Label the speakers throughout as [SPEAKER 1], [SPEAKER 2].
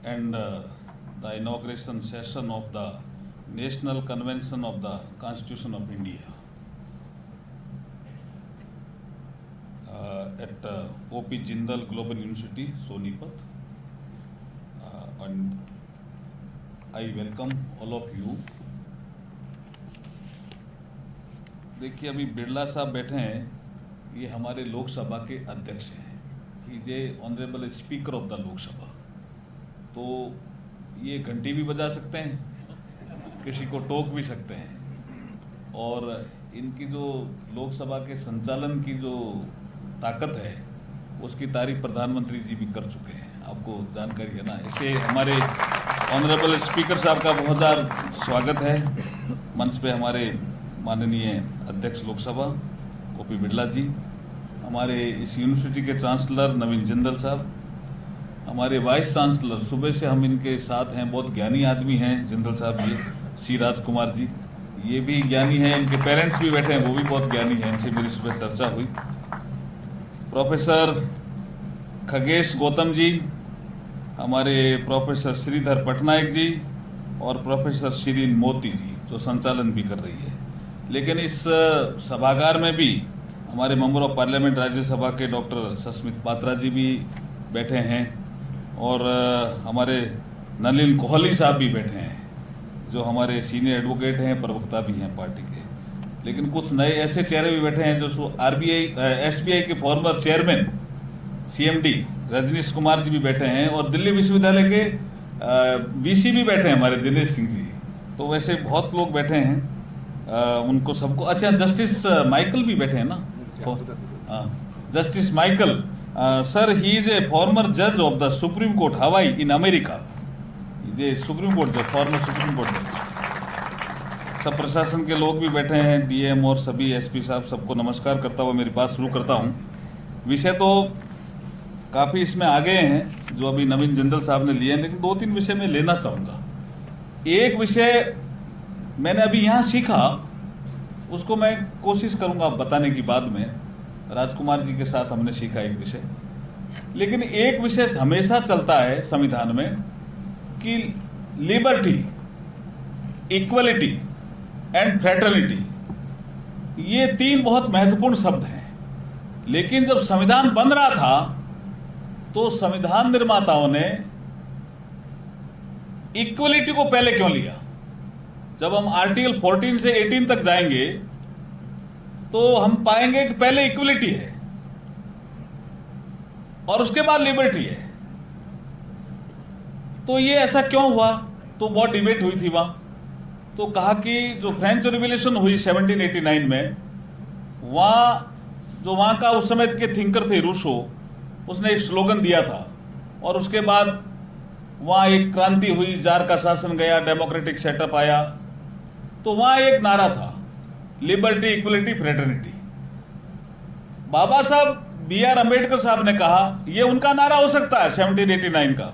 [SPEAKER 1] and the inauguration session of the National Convention of the Constitution of India at O.P. Jindal Global University, Sonipat. And I welcome all of you. देखिए, अभी बिरला साहब बैठे हैं, ये हमारे लोकसभा के अध्यक्ष हैं, he is honourable speaker of the Lok Sabha. तो ये घंटी भी बजा सकते हैं, किसी को टोक भी सकते हैं, और इनकी जो लोकसभा के संचालन की जो ताकत है उसकी तारीफ प्रधानमंत्री जी भी कर चुके हैं, आपको जानकारी है ना। इसे हमारे ऑनरेबल स्पीकर साहब का बहुत बहुत स्वागत है। मंच पे हमारे माननीय अध्यक्ष लोकसभा ओपी बिरला जी, हमारे इस यूनिवर्सिटी के चांसलर नवीन जिंदल साहब, हमारे वाइस चांसलर, सुबह से हम इनके साथ हैं, बहुत ज्ञानी आदमी हैं जिंदल साहब जी, सी राजकुमार जी, ये भी ज्ञानी हैं, इनके पेरेंट्स भी बैठे हैं, वो भी बहुत ज्ञानी हैं, इनसे मेरी सुबह चर्चा हुई। प्रोफेसर खगेश गौतम जी, हमारे प्रोफेसर श्रीधर पटनायक जी और प्रोफेसर शिरीन मोती जी जो संचालन भी कर रही है। लेकिन इस सभागार में भी हमारे मेंबर ऑफ पार्लियामेंट राज्यसभा के डॉक्टर सस्मित पात्रा जी भी बैठे हैं, और हमारे नलिन कोहली साहब भी बैठे हैं जो हमारे सीनियर एडवोकेट हैं, प्रवक्ता भी हैं पार्टी के। लेकिन कुछ नए ऐसे चेहरे भी बैठे हैं जो एसबीआई के former chairman CMD Rajnish Kumar ji भी बैठे हैं, और दिल्ली विश्वविद्यालय के वीसी भी बैठे हैं हमारे दिनेश सिंह जी। तो वैसे बहुत लोग बैठे हैं, उनको सबको, अच्छा जस्टिस माइकल भी बैठे हैं ना, justice Michael sir, he is a farmer जज ऑफ द सुप्रीम कोर्ट हवाई इन अमेरिका, ये सुप्रीम कोर्ट जज, फॉर्मर सुप्रीम कोर्ट जज। सब प्रशासन के लोग भी बैठे हैं, डीएम और सभी एसपी साहब, सबको नमस्कार करता हुआ मेरी बात शुरू करता हूँ। विषय तो काफ़ी इसमें आगे हैं जो अभी नवीन जिंदल साहब ने लिए हैं, लेकिन 2-3 विषय में लेना चाहूँगा। एक विषय मैंने अभी यहाँ सीखा, उसको मैं कोशिश करूँगा बताने की बाद में, राजकुमार जी के साथ हमने सीखा एक विषय। लेकिन एक विषय हमेशा चलता है संविधान में कि लिबर्टी, इक्वलिटी एंड फ्रेटर्निटी, ये 3 बहुत महत्वपूर्ण शब्द हैं। लेकिन जब संविधान बन रहा था तो संविधान निर्माताओं ने इक्वलिटी को पहले क्यों लिया? जब हम आर्टिकल 14 से 18 तक जाएंगे तो हम पाएंगे कि पहले इक्वलिटी है और उसके बाद लिबर्टी है। तो ये ऐसा क्यों हुआ? तो बहुत डिबेट हुई थी वहां। तो कहा कि जो फ्रेंच रिवॉल्यूशन हुई 1789 में, वहां का उस समय के थिंकर थे रूसो, उसने एक स्लोगन दिया था, और उसके बाद वहां एक क्रांति हुई, जार का शासन गया, डेमोक्रेटिक सेटअप आया। तो वहां एक नारा था, लिबर्टी, इक्वलिटी, फ्रेटर्निटी। बाबा साहब B.R. अम्बेडकर साहब ने कहा यह उनका नारा हो सकता है 1789 का,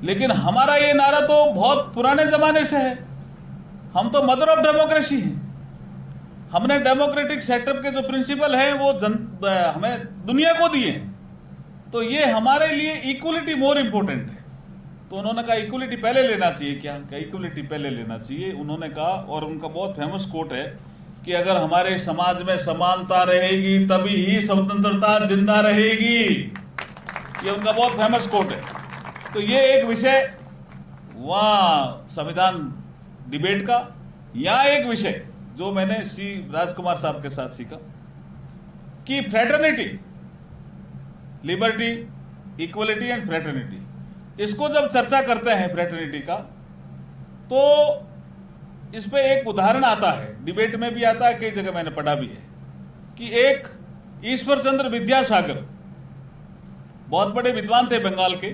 [SPEAKER 1] लेकिन हमारा ये नारा तो बहुत पुराने जमाने से है। हम तो मदर ऑफ डेमोक्रेसी हैं। हमने डेमोक्रेटिक सेटअप के जो प्रिंसिपल हैं वो हमें दुनिया को दिए हैं। तो ये हमारे लिए इक्वलिटी मोर इंपोर्टेंट है। तो उन्होंने कहा इक्वलिटी पहले लेना चाहिए। क्या इक्वलिटी पहले लेना चाहिए उन्होंने कहा। और उनका बहुत फेमस कोट है कि अगर हमारे समाज में समानता रहेगी तभी ही स्वतंत्रता जिंदा रहेगी। ये उनका बहुत फेमस कोट है। तो ये एक विषय वहाँ संविधान डिबेट का। यहाँ एक विषय जो मैंने सी राजकुमार साहब के साथ सीखा कि fraternity, liberty, equality and fraternity, इसको जब चर्चा करते हैं फ्रेटर्निटी का, तो इस पे एक उदाहरण आता है, डिबेट में भी आता है, कई जगह मैंने पढ़ा भी है कि एक ईश्वर चंद्र विद्यासागर, बहुत बड़े विद्वान थे बंगाल के,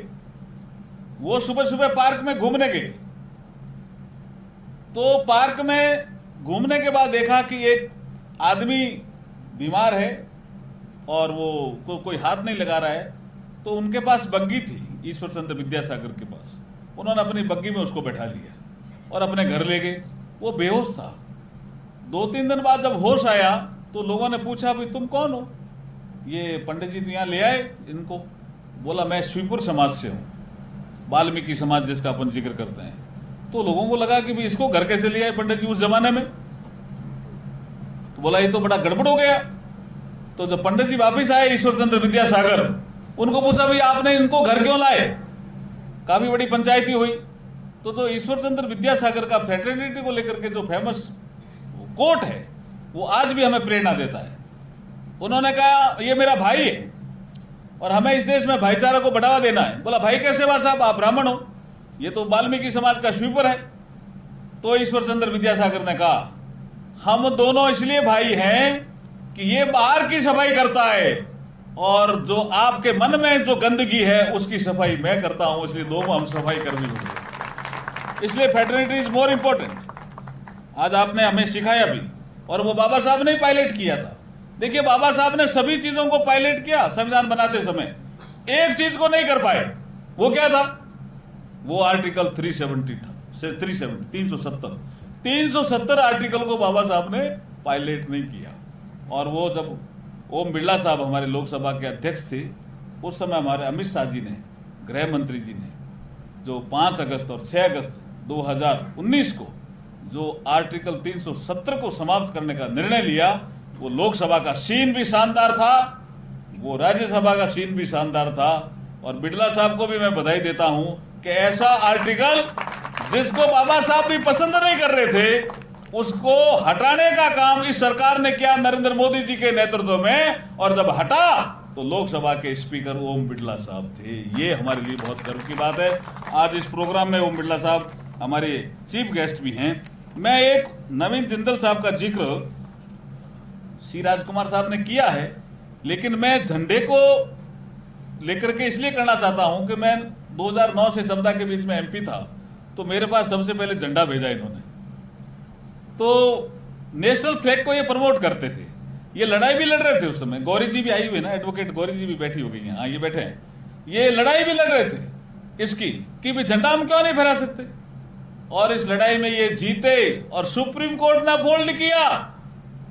[SPEAKER 1] वो सुबह सुबह पार्क में घूमने गए। तो पार्क में घूमने के बाद देखा कि एक आदमी बीमार है और वो कोई हाथ नहीं लगा रहा है। तो उनके पास बग्गी थी, ईश्वर चंद्र विद्यासागर के पास। उन्होंने अपनी बग्गी में उसको बैठा लिया और अपने घर ले गए। वो बेहोश था। 2-3 दिन बाद जब होश आया तो लोगों ने पूछा भाई तुम कौन हो? ये पंडित जी तो यहाँ ले आए इनको। बोला मैं शिवपुर समाज से हूँ। वाल्मीकि समाज जिसका अपन जिक्र करते हैं, तो लोगों को लगा कि भी इसको घर कैसे लिया है पंडित जी उस जमाने में। तो बोला ये तो बड़ा गड़बड़ हो गया। तो जब पंडित जी वापिस आए ईश्वर चंद्र विद्यासागर, उनको पूछा भाई आपने इनको घर क्यों लाए, काफी बड़ी पंचायती हुई। तो ईश्वर चंद्र विद्यासागर का फ्रेटर्निटी को लेकर के जो फेमस कोट है वो आज भी हमें प्रेरणा देता है। उन्होंने कहा ये मेरा भाई है और हमें इस देश में भाईचारा को बढ़ावा देना है। बोला भाई कैसे हुआ साहब, आप ब्राह्मण हो, ये तो वाल्मीकि समाज का स्वीपर है। तो ईश्वर चंद्र विद्यासागर ने कहा हम दोनों इसलिए भाई हैं कि ये बाहर की सफाई करता है और जो आपके मन में जो गंदगी है उसकी सफाई मैं करता हूं, इसलिए दोनों हम सफाई कर्मी होंगे। इसलिए फ्रेटर्निटी इज मोर इंपॉर्टेंट। आज आपने हमें सिखाया भी, और वो बाबा साहब ने पायलट किया था। देखिए बाबा साहब ने सभी चीजों को पायलट किया संविधान बनाते समय, एक चीज को नहीं कर पाए। वो क्या था? वो आर्टिकल 370 था, 370 आर्टिकल को बाबा साहब ने पायलट नहीं किया। और वो जब ओम बिरला साहब हमारे लोकसभा के अध्यक्ष थे, उस समय हमारे अमित शाह जी ने, गृह मंत्री जी ने, जो 5 अगस्त और 6 अगस्त 2019 को जो आर्टिकल 370 को समाप्त करने का निर्णय लिया, वो लोकसभा का सीन भी शानदार था, वो राज्यसभा का सीन भी शानदार था। और बिरला साहब को भी मैं बधाई देता हूं कि ऐसा आर्टिकल जिसको बाबा साहब भी पसंद नहीं कर रहे थे, उसको हटाने का काम इस सरकार ने किया नरेंद्र मोदी जी के नेतृत्व में। और जब हटा तो लोकसभा के स्पीकर ओम बिरला साहब थे। ये हमारे लिए बहुत गर्व की बात है। आज इस प्रोग्राम में ओम बिरला साहब हमारे चीफ गेस्ट भी हैं। मैं एक नवीन जिंदल साहब का जिक्र सी राजकुमार साहब ने किया है, लेकिन मैं झंडे को लेकर के इसलिए करना चाहता हूं कि मैं 2009 से 14 के बीच में एमपी था, तो मेरे पास सबसे पहले झंडा भेजा इन्होंने। तो नेशनल फ्लैग को ये प्रमोट करते थे, ये लड़ाई भी लड़ रहे थे उस समय। गौरी जी भी आई हुई ना, एडवोकेट गौरी जी भी बैठी हो गई हैं, हाँ ये बैठे हैं। ये लड़ाई भी लड़ रहे थे इसकी कि भी झंडा हम क्यों नहीं फहरा सकते। और इस लड़ाई में ये जीते और सुप्रीम कोर्ट ने अपहोल्ड किया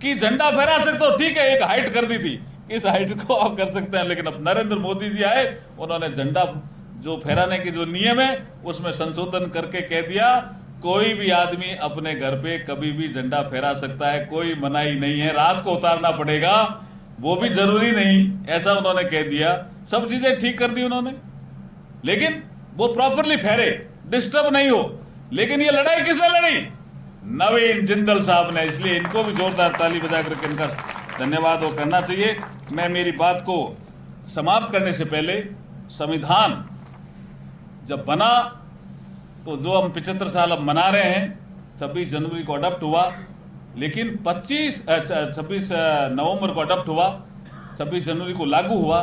[SPEAKER 1] कि झंडा फहरा सकते हो, ठीक है, एक हाइट कर दी थी, इस हाइट को आप कर सकते हैं। लेकिन अब नरेंद्र मोदी जी आए, उन्होंने झंडा जो फहराने की जो नियम है उसमें संशोधन करके कह दिया कोई भी आदमी अपने घर पे कभी भी झंडा फहरा सकता है, कोई मनाही नहीं है। रात को उतारना पड़ेगा, वो भी जरूरी नहीं, ऐसा उन्होंने कह दिया। सब चीजें ठीक कर दी उन्होंने, लेकिन वो प्रॉपरली फहरे, डिस्टर्ब नहीं हो। लेकिन ये लड़ाई किसने लड़ी? नवीन जिंदल साहब ने। इसलिए इनको भी जोरदार ताली बजा करके इनका धन्यवाद वो करना चाहिए। मैं मेरी बात को समाप्त करने से पहले, संविधान जब बना तो जो हम 75 साल अब मना रहे हैं, 26 जनवरी को अडॉप्ट हुआ, लेकिन 26 नवंबर को अडॉप्ट हुआ, 26 जनवरी को लागू हुआ,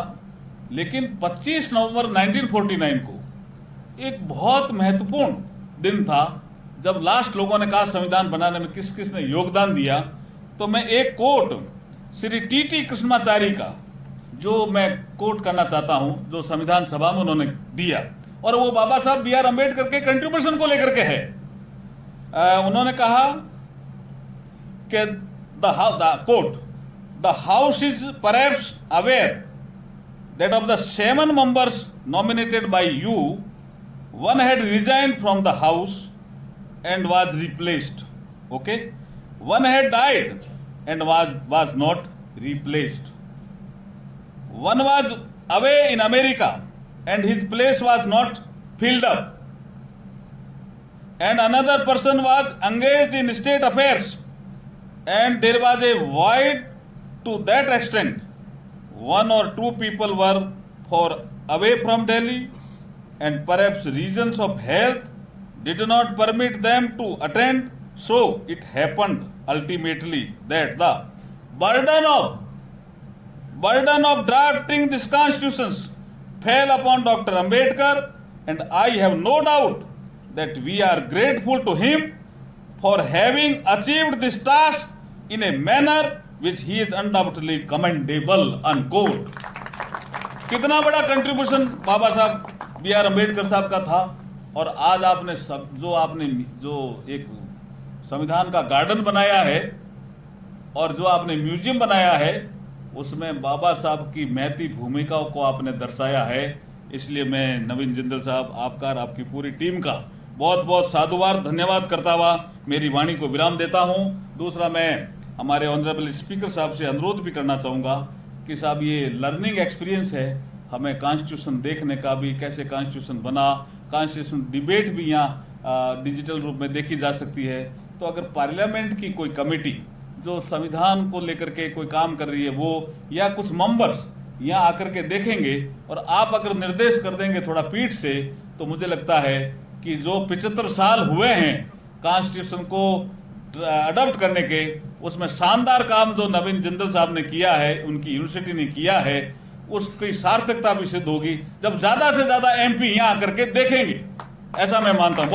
[SPEAKER 1] लेकिन 25 नवंबर 1949 को एक बहुत महत्वपूर्ण दिन था, जब लास्ट लोगों ने कहा संविधान बनाने में किस किस ने योगदान दिया। तो मैं एक कोट श्री टी कृष्णाचारी का जो मैं कोट करना चाहता हूं, जो संविधान सभा में उन्होंने दिया, और वो बाबा साहब बी आर अम्बेडकर के कंट्रीब्यूशन को लेकर के है। उन्होंने कहा कि the house is perhaps aware that of the 7 members nominated by you, one had resigned from the house and was replaced. Okay, one had died and was not replaced. One was away in America and his place was not filled up, and another person was engaged in state affairs and there was a void to that extent. One or two people were for away from Delhi and perhaps reasons of health did not permit them to attend. So it happened ultimately that the burden of drafting this constitution fell upon Dr. Ambedkar, and I have no doubt that we are grateful to him for having achieved this task in a manner which he is undoubtedly commendable. Unquote. कितना बड़ा contribution बाबा साहब B are Ambedkar साहब का था। और आज आपने आपने जो एक संविधान का गार्डन बनाया है और जो आपने म्यूजियम बनाया है, उसमें बाबा साहब की महती भूमिका को आपने दर्शाया है। इसलिए मैं नवीन जिंदल साहब आपका और आपकी पूरी टीम का बहुत बहुत साधुवाद धन्यवाद करता हुआ मेरी वाणी को विराम देता हूं। दूसरा, मैं हमारे ऑनरेबल स्पीकर साहब से अनुरोध भी करना चाहूँगा कि साहब ये लर्निंग एक्सपीरियंस है, हमें कॉन्स्टिट्यूशन देखने का भी, कैसे कॉन्स्टिट्यूशन बना, कॉन्स्टिट्यूशन डिबेट भी यहाँ डिजिटल रूप में देखी जा सकती है। तो अगर पार्लियामेंट की कोई कमेटी जो संविधान को लेकर के कोई काम कर रही है वो, या कुछ मेंबर्स यहाँ आकर के देखेंगे और आप अगर निर्देश कर देंगे थोड़ा पीठ से, तो मुझे लगता है कि जो 75 साल हुए हैं कॉन्स्टिट्यूशन को अडॉप्ट करने के, उसमें शानदार काम जो नवीन जिंदल साहब ने किया है, उनकी यूनिवर्सिटी ने किया है, उसकी सार्थकता भी सिद्ध होगी जब ज्यादा से ज्यादा MP यहाँ आकर के देखेंगे, ऐसा मैं मानता हूँ।